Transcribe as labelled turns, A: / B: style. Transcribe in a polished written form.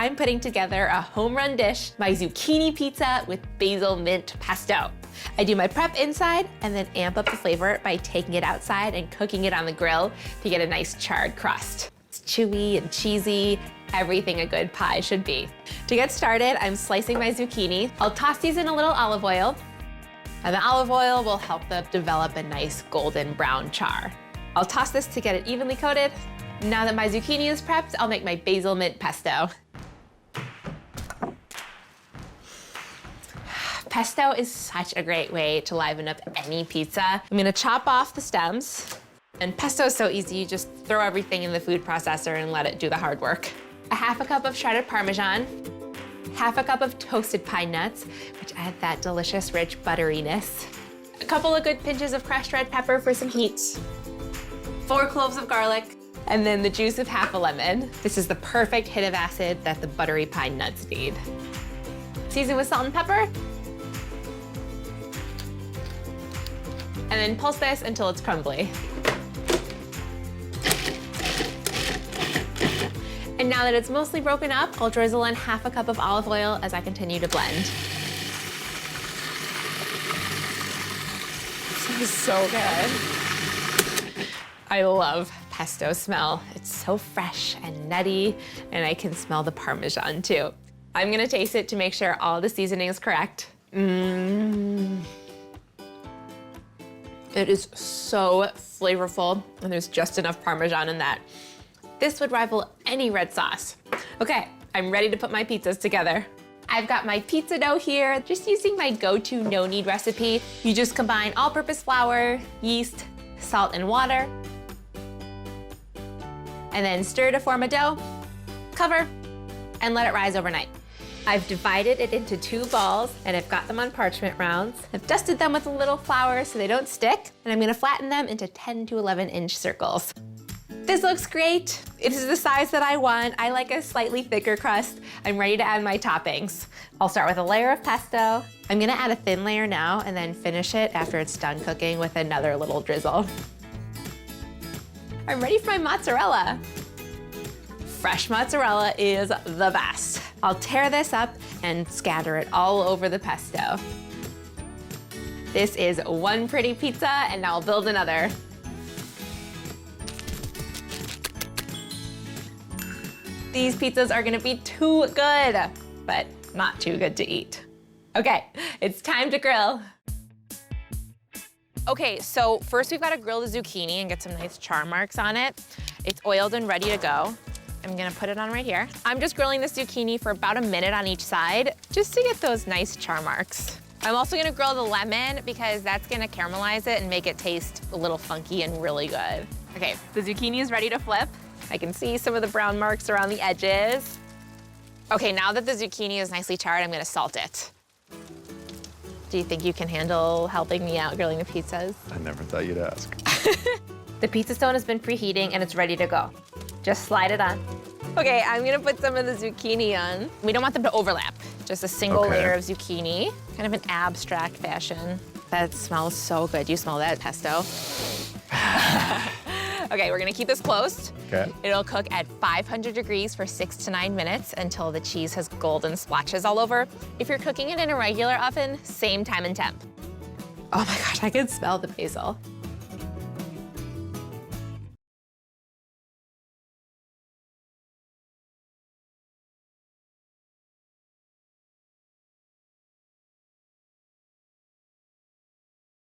A: I'm putting together a home run dish, my zucchini pizza with basil mint pesto. I do my prep inside and then amp up the flavor by taking it outside and cooking it on the grill to get a nice charred crust. It's chewy and cheesy, everything a good pie should be. To get started, I'm slicing my zucchini. I'll toss these in a little olive oil, and the olive oil will help them develop a nice golden brown char. I'll toss this to get it evenly coated. Now that my zucchini is prepped, I'll make my basil mint pesto. Pesto is such a great way to liven up any pizza. I'm gonna chop off the stems. And pesto is so easy, you just throw everything in the food processor and let it do the hard work. A half a cup of shredded Parmesan, half a cup of toasted pine nuts, which add that delicious, rich butteriness. A couple of good pinches of crushed red pepper for some heat. 4 cloves of garlic, and then the juice of half a lemon. This is the perfect hit of acid that the buttery pine nuts need. Season with salt and pepper. And then pulse this until it's crumbly. And now that it's mostly broken up, I'll drizzle in half a cup of olive oil as I continue to blend. This is so good. I love pesto smell. It's so fresh and nutty, and I can smell the Parmesan too. I'm gonna taste it to make sure all the seasoning is correct. It is so flavorful, and there's just enough Parmesan in that. This would rival any red sauce. Okay, I'm ready to put my pizzas together. I've got my pizza dough here, just using my go-to no-knead recipe. You just combine all-purpose flour, yeast, salt, and water, and then stir to form a dough, cover, and let it rise overnight. I've divided it into 2 balls, and I've got them on parchment rounds. I've dusted them with a little flour so they don't stick, and I'm gonna flatten them into 10 to 11-inch circles. This looks great. It is the size that I want. I like a slightly thicker crust. I'm ready to add my toppings. I'll start with a layer of pesto. I'm gonna add a thin layer now and then finish it after it's done cooking with another little drizzle. I'm ready for my mozzarella. Fresh mozzarella is the best. I'll tear this up and scatter it all over the pesto. This is one pretty pizza, and now I'll build another. These pizzas are gonna be too good, but not too good to eat. Okay, it's time to grill. Okay, so first we've gotta grill the zucchini and get some nice char marks on it. It's oiled and ready to go. I'm gonna put it on right here. I'm just grilling the zucchini for about a minute on each side, just to get those nice char marks. I'm also gonna grill the lemon because that's gonna caramelize it and make it taste a little funky and really good. Okay, the zucchini is ready to flip. I can see some of the brown marks around the edges. Okay, now that the zucchini is nicely charred, I'm gonna salt it. Do you think you can handle helping me out grilling the pizzas?
B: I never thought you'd ask.
A: The pizza stone has been preheating and it's ready to go. Just slide it on. Okay, I'm gonna put some of the zucchini on. We don't want them to overlap. Just a single layer of zucchini, kind of an abstract fashion. That smells so good. You smell that, pesto? Okay, we're gonna keep this closed.
B: Okay.
A: It'll cook at 500 degrees for 6 to 9 minutes until the cheese has golden splotches all over. If you're cooking it in a regular oven, same time and temp. Oh my gosh, I can smell the basil.